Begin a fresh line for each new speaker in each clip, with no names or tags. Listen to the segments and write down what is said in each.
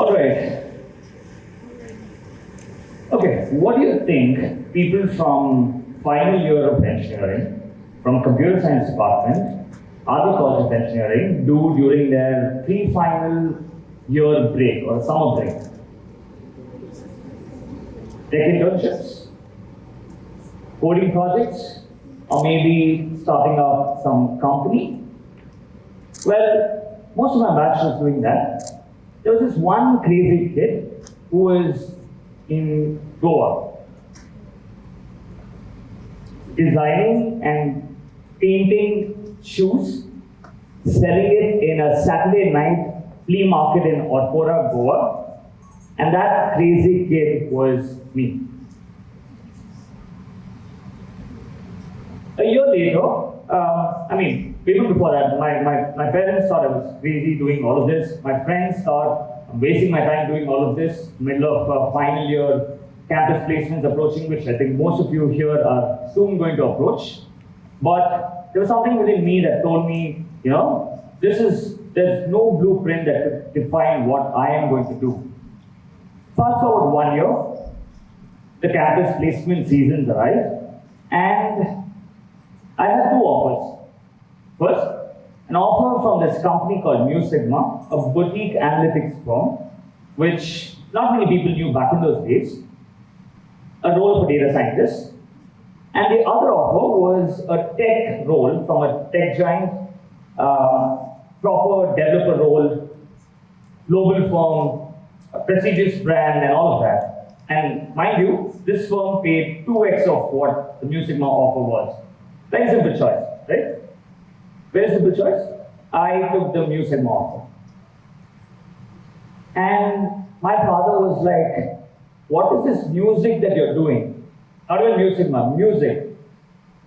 All right. Okay, what do you think people from final year of engineering, from computer science department, other college of engineering do during their pre-final year break or summer break? Tech internships, coding projects, or maybe starting up some company? Well, most of my batch was doing that. There was this one crazy kid who was in Goa, designing and painting shoes, selling it in a Saturday night flea market in Orpora, Goa. And that crazy kid was me. A year later, even before that, my parents thought I was crazy doing all of this. My friends thought I'm wasting my time doing all of this, middle of final year campus placements approaching, which I think most of you here are soon going to approach. But there was something within me that told me, there's no blueprint that could define what I am going to do. Fast forward 1 year, the campus placement seasons arrived, and I had 2 offers. First, an offer from this company called Mu Sigma, a boutique analytics firm, which not many people knew back in those days, a role for data scientists. And the other offer was a tech role from a tech giant, proper developer role, global firm, a prestigious brand, and all of that. And mind you, this firm paid 2x of what the Mu Sigma offer was. Very simple choice, right? Very simple choice. I took the Mu Sigma offer. And my father was like, what is this music that you're doing? Not even Mu Sigma, music.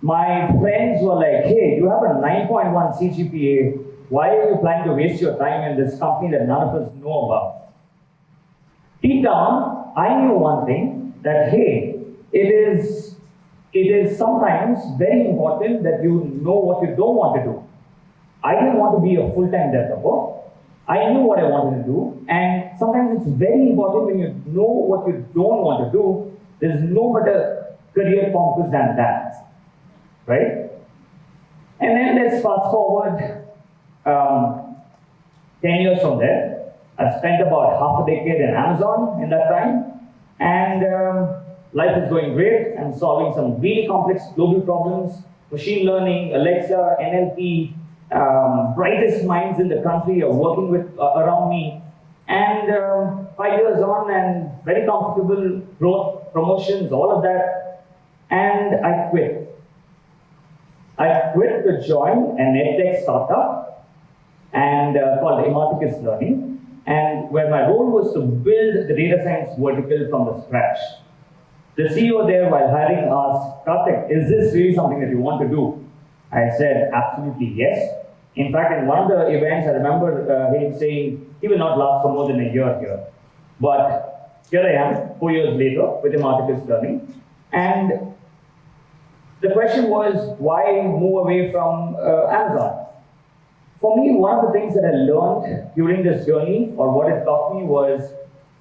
My friends were like, hey, you have a 9.1 CGPA. Why are you planning to waste your time in this company that none of us know about? Deep down, I knew one thing, that hey, it is sometimes very important that you know what you don't want to do. I didn't want to be a full-time developer. I knew what I wanted to do, and sometimes it's very important when you know what you don't want to do. There's no better career compass than that, right? And then let's fast forward 10 years from there. I've spent about half a decade in Amazon in that time, and life is going great. I'm solving some really complex global problems, machine learning, Alexa, NLP, brightest minds in the country are working with around me. And 5 years on, and very comfortable, growth, promotions, all of that, and I quit. I quit to join an edtech startup and called Irreplaceable Learning, and where my role was to build the data science vertical from the scratch. The CEO there, while hiring, asked, Karthik, is this really something that you want to do? I said, absolutely yes. In fact, in one of the events, I remember him saying, he will not last for more than a year here. But here I am, 4 years later, with Irreplaceable Learning. And the question was, why move away from Amazon? For me, one of the things that I learned during this journey, or what it taught me, was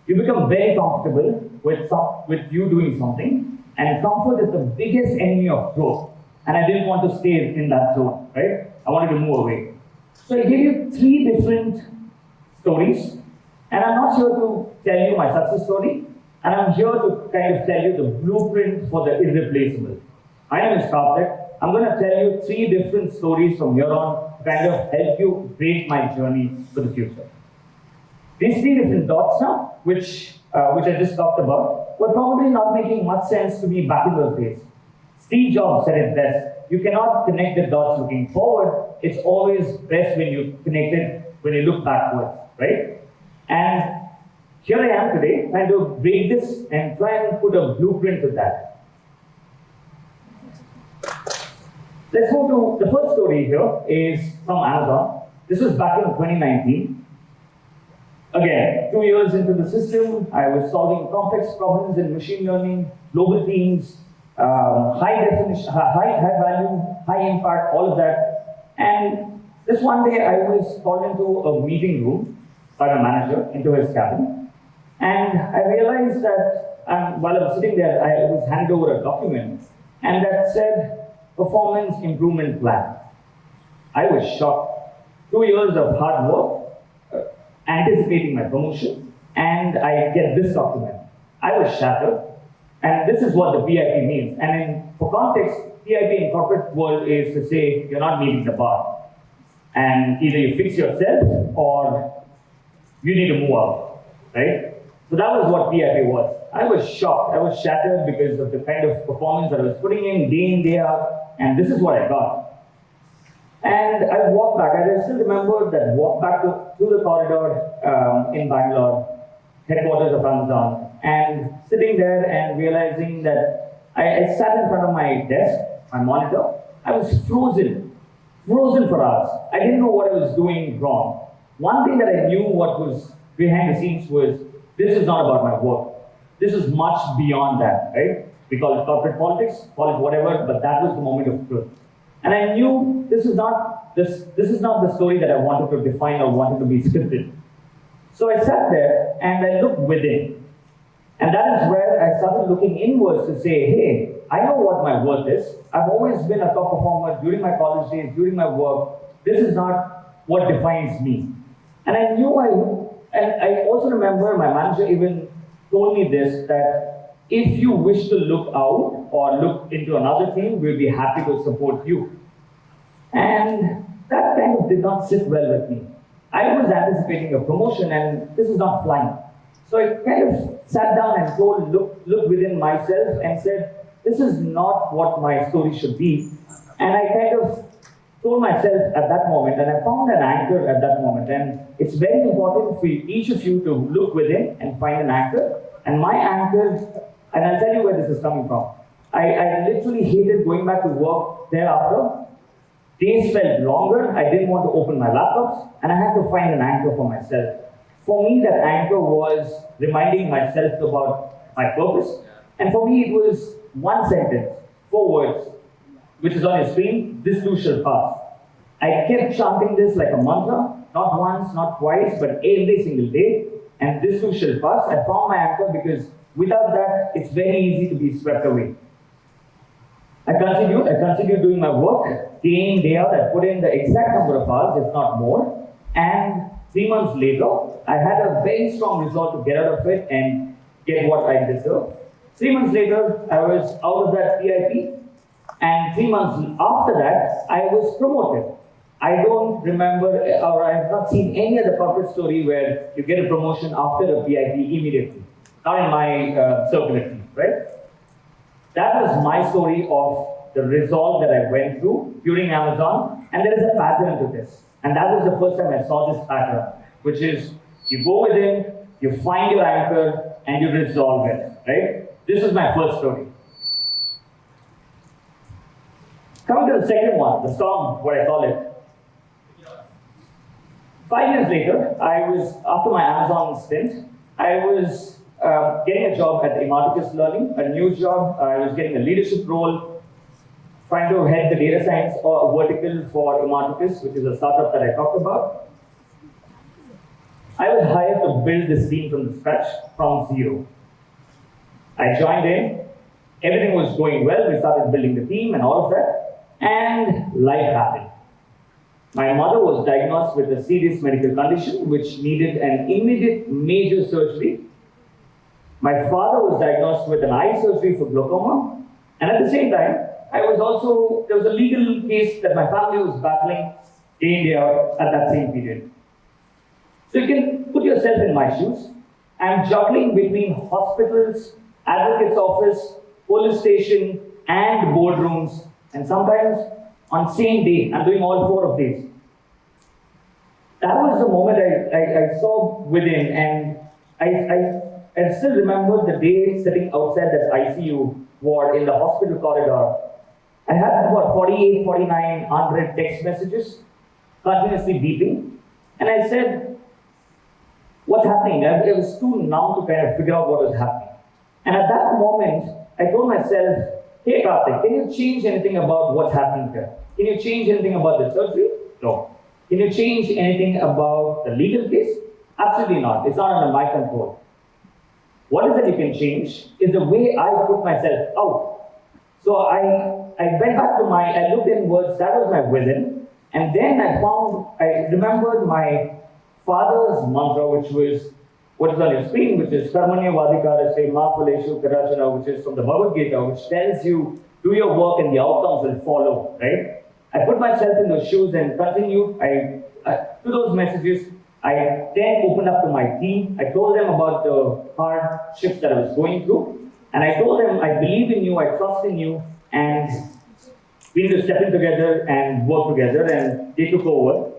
you become very comfortable with you doing something, and comfort is the biggest enemy of growth. And I didn't want to stay in that zone, right? I wanted to move away. So I gave you 3 different stories, and I'm not here to tell you my success story, and I'm here to kind of tell you the blueprint for the irreplaceable. My name is Karthik. I'm going to tell you 3 different stories from here on to kind of help you break my journey for the future. These 3 different dots now, which I just talked about, were probably not making much sense to me back in those days. Steve Jobs said it best. You cannot connect the dots looking forward. It's always best when you connect it when you look backwards, right? And here I am today, trying to break this and try and put a blueprint to that. Let's move to the first story here is from Amazon. This was back in 2019. Again, 2 years into the system, I was solving complex problems in machine learning, global teams, high definition, high value, high impact, all of that. And this one day I was called into a meeting room by my manager, into his cabin. And I realized that while I was sitting there, I was handed over a document and that said performance improvement plan. I was shocked. 2 years of hard work, anticipating my promotion, and I get this document. I was shattered. And this is what the PIP means. And for context, PIP in corporate world is to say you're not meeting the bar. And either you fix yourself or you need to move out, right? So that was what PIP was. I was shocked. I was shattered because of the kind of performance that I was putting in, day out, and this is what I got. And I walked back. I still remember that walk back through the corridor in Bangalore, headquarters of Amazon, and sitting there and realizing that I sat in front of my desk, my monitor. I was frozen for hours. I didn't know what I was doing wrong. One thing that I knew what was behind the scenes was, this is not about my work. This is much beyond that, right? We call it corporate politics, call it whatever, but that was the moment of truth. And I knew this is not the story that I wanted to define or wanted to be scripted. So I sat there and I looked within. And that is where I started looking inwards to say, hey, I know what my worth is. I've always been a top performer during my college days, during my work. This is not what defines me. And I also remember my manager even told me this, that if you wish to look out or look into another team, we'll be happy to support you. And that kind of did not sit well with me. I was anticipating a promotion and this is not flying. So I kind of sat down and looked within myself and said, this is not what my story should be. And I kind of told myself at that moment, and I found an anchor at that moment. And it's very important for each of you to look within and find an anchor. And my anchor, and I'll tell you where this is coming from. I literally hated going back to work thereafter. Days felt longer. I didn't want to open my laptops, and I had to find an anchor for myself. For me, that anchor was reminding myself about my purpose. And for me, it was one sentence, 4 words, which is on your screen: this too shall pass. I kept chanting this like a mantra, not once, not twice, but every single day. And this too shall pass. I found my anchor because without that, it's very easy to be swept away. I continued doing my work, day in, day out. I put in the exact number of hours, if not more. And 3 months later, I had a very strong resolve to get out of it and get what I deserved. 3 months later, I was out of that PIP. And 3 months after that, I was promoted. I don't remember, or I have not seen any other corporate story where you get a promotion after a PIP immediately. Not in my circle at least, right? That was my story of the resolve that I went through during Amazon. And there is a pattern to this. And that was the first time I saw this pattern, which is you go within, you find your anchor, and you resolve it, right? This is my first story. Coming to the second one, the storm, what I call it. 5 years later, after my Amazon stint, I was getting a job at Imaticus Learning, a new job. I was getting a leadership role, trying to head the data science vertical for Imaticus, which is a startup that I talked about. I was hired to build this team from scratch, from zero. I joined in, everything was going well, we started building the team and all of that, and life happened. My mother was diagnosed with a serious medical condition which needed an immediate major surgery. My father was diagnosed with an eye surgery for glaucoma, and at the same time, there was a legal case that my family was battling day in, day out at that same period. So you can put yourself in my shoes. I'm juggling between hospitals, advocate's office, police station, and boardrooms, and sometimes on same day, I'm doing all 4 of these. That was the moment I saw within, and I still remember the day sitting outside that ICU ward in the hospital corridor. I had about 48, 49 unread text messages continuously beeping, and I said, what's happening? I was too numb to kind of figure out what was happening. And at that moment, I told myself, hey Karthik, can you change anything about what's happening here? Can you change anything about the surgery? No. Can you change anything about the legal case? Absolutely not. It's not under my control. what is it you can change is the way I put myself out. So I went back to I looked inwards, that was my within, and then I remembered my father's mantra, which was what is on your screen, which is Karmanya Vadikarase Ma Phaleshu Kadachana, which is from the Bhagavad Gita, which tells you, do your work and the outcomes will follow, right? I put myself in those shoes and continued. To those messages, I then opened up to my team. I told them about the hardships that I was going through. And I told them, I believe in you, I trust in you, and we need to step in together and work together, and they took over.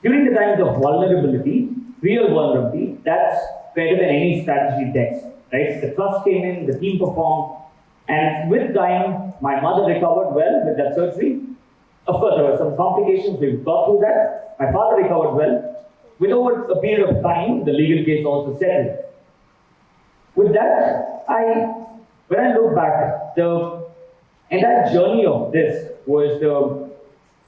During the times of vulnerability, real vulnerability, that's better than any strategy text, right? The trust came in, the team performed, and with time, my mother recovered well with that surgery. Of course, there were some complications, we got through that. My father recovered well. With over a period of time, the legal case also settled. With that, when I look back, the entire journey of this was the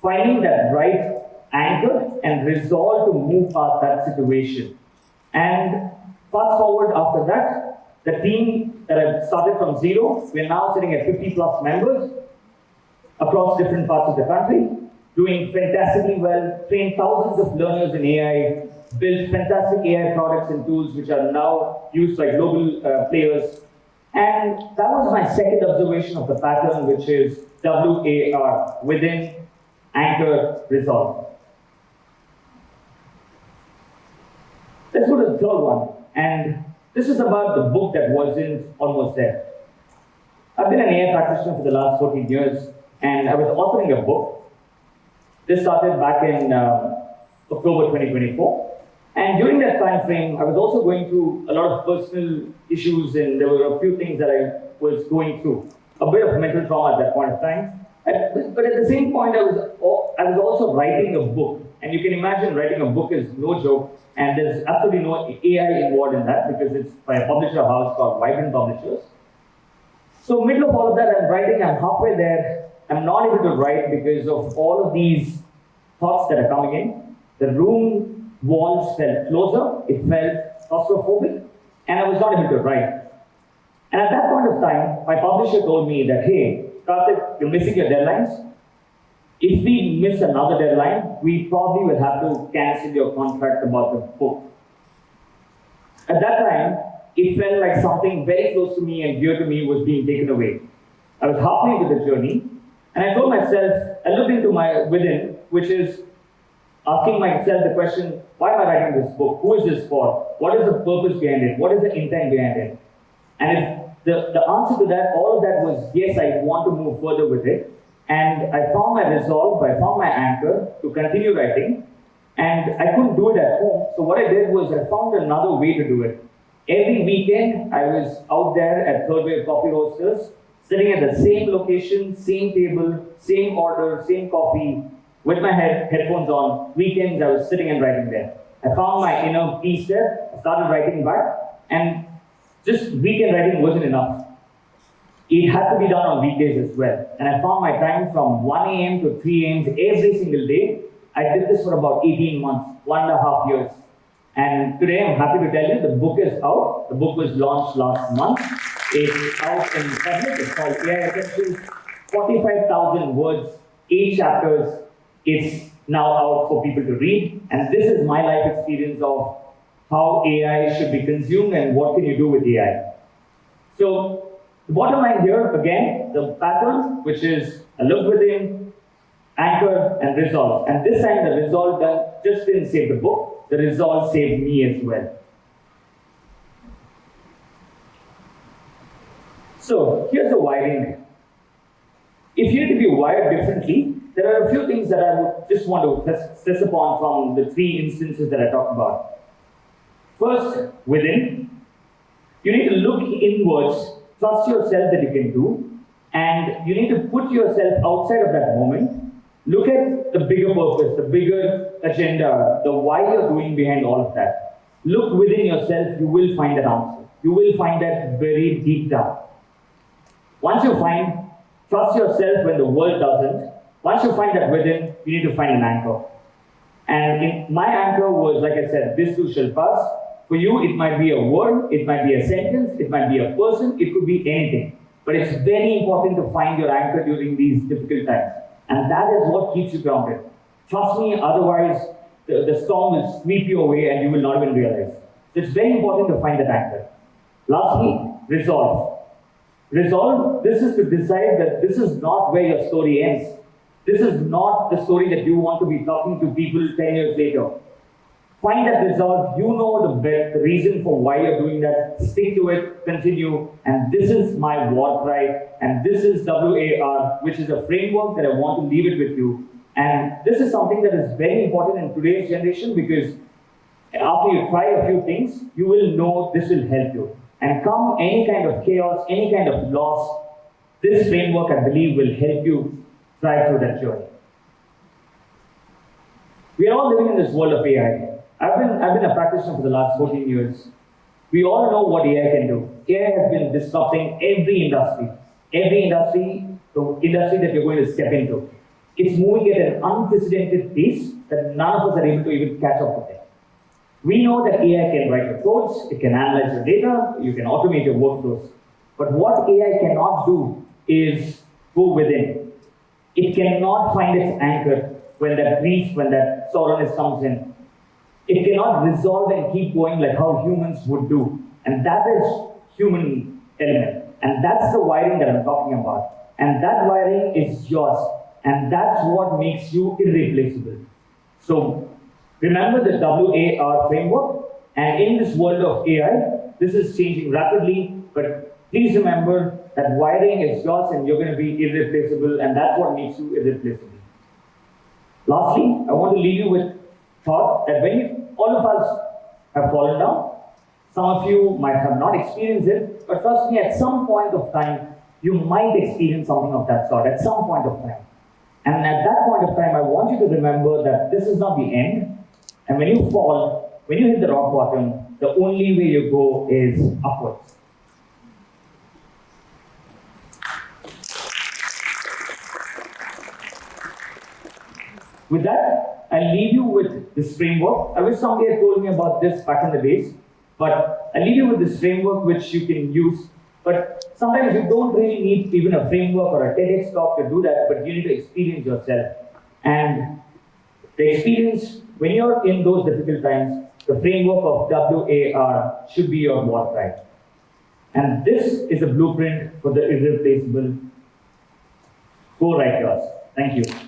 finding that right anchor and resolve to move past that situation. And fast forward after that, the team that I started from zero, we're now sitting at 50 plus members across different parts of the country, doing fantastically well, trained thousands of learners in AI, built fantastic AI products and tools which are now used by global players. And that was my second observation of the pattern, which is WAR, within, anchor, resolve. Let's go to the third one. And this is about the book that wasn't almost there. I've been an AI practitioner for the last 14 years, and I was authoring a book. This started back in October 2024. And during that time frame, I was also going through a lot of personal issues, and there were a few things that I was going through. A bit of mental trauma at that point of time. But at the same point, I was also writing a book. And you can imagine writing a book is no joke. And there's absolutely no AI involved in that because it's by a publisher house called Vibrant Publishers. So middle of all of that, I'm writing, I'm halfway there. I'm not able to write because of all of these thoughts that are coming in. The room walls felt closer, it felt claustrophobic, and I was not able to write. And at that point of time, my publisher told me that, hey, Karthik, you're missing your deadlines. If we miss another deadline, we probably will have to cancel your contract about the book. At that time, it felt like something very close to me and dear to me was being taken away. I was halfway into the journey, and I told myself, I looked into my within, which is asking myself the question, why am I writing this book? Who is this for? What is the purpose behind it? What is the intent behind it? And if the answer to that, all of that was, yes, I want to move further with it. And I found my resolve, I found my anchor to continue writing. And I couldn't do it at home. So what I did was I found another way to do it. Every weekend, I was out there at Third Wave Coffee Roasters, sitting at the same location, same table, same order, same coffee, with my headphones on. Weekends, I was sitting and writing there. I found my inner peace there, I started writing back, and just weekend writing wasn't enough. It had to be done on weekdays as well. And I found my time from 1 a.m. to 3 a.m. every single day. I did this for about 18 months, 1.5 years. And today I'm happy to tell you the book is out. The book was launched last month. It's out in public. It's called AI Essentials. 45,000 words, 8 chapters. It's now out for people to read. And this is my life experience of how AI should be consumed and what can you do with AI. So the bottom line here, again, the pattern, which is a look within, anchor, and resolve. And this time the resolve just didn't save the book, the resolve saved me as well. So here's the wiring. If you need to be wired differently, there are a few things that I would just want to stress upon from the 3 instances that I talked about. First, within, you need to look inwards, trust yourself that you can do, and you need to put yourself outside of that moment. Look at the bigger purpose, the bigger agenda, the why you're doing behind all of that. Look within yourself, you will find that answer. You will find that very deep down. Once you find, trust yourself when the world doesn't. Once you find that within, you need to find an anchor. And my anchor was, like I said, this too shall pass. For you, it might be a word, it might be a sentence, it might be a person, it could be anything. But it's very important to find your anchor during these difficult times. And that is what keeps you grounded. Trust me, otherwise the storm will sweep you away and you will not even realize. So it's very important to find that anchor. Lastly, resolve. Resolve, this is to decide that this is not where your story ends. This is not the story that you want to be talking to people 10 years later. Find that resolve, you know the reason for why you're doing that, stick to it, continue, and this is my war cry, and this is WAR, which is a framework that I want to leave it with you. And this is something that is very important in today's generation, because after you try a few things, you will know this will help you. And come any kind of chaos, any kind of loss, this framework, I believe, will help you thrive through that journey. We are all living in this world of AI. I've been a practitioner for the last 14 years. We all know what AI can do. AI has been disrupting every industry. Every industry, the industry that you're going to step into. It's moving at an unprecedented pace that none of us are able to even catch up with it. We know that AI can write your codes, it can analyze your data, you can automate your workflows. But what AI cannot do is go within. It cannot find its anchor when that grief, when that sourness comes in. It cannot resolve and keep going like how humans would do. And that is human element. And that's the wiring that I'm talking about. And that wiring is yours. And that's what makes you irreplaceable. So remember the WAR framework. And in this world of AI, this is changing rapidly. But please remember that wiring is yours and you're going to be irreplaceable. And that's what makes you irreplaceable. Lastly, I want to leave you with thought that all of us have fallen down. Some of you might have not experienced it, but trust me, at some point of time, you might experience something of that sort, at some point of time. And at that point of time, I want you to remember that this is not the end. And when you fall, when you hit the rock bottom, the only way you go is upwards. With that, I'll leave you with this framework. I wish somebody had told me about this back in the days, but I'll leave you with this framework which you can use. But sometimes you don't really need even a framework or a TEDx talk to do that, but you need to experience yourself. And the experience, when you're in those difficult times, the framework of WAR should be your war cry. And this is a blueprint for the irreplaceable. Go write yours. Thank you.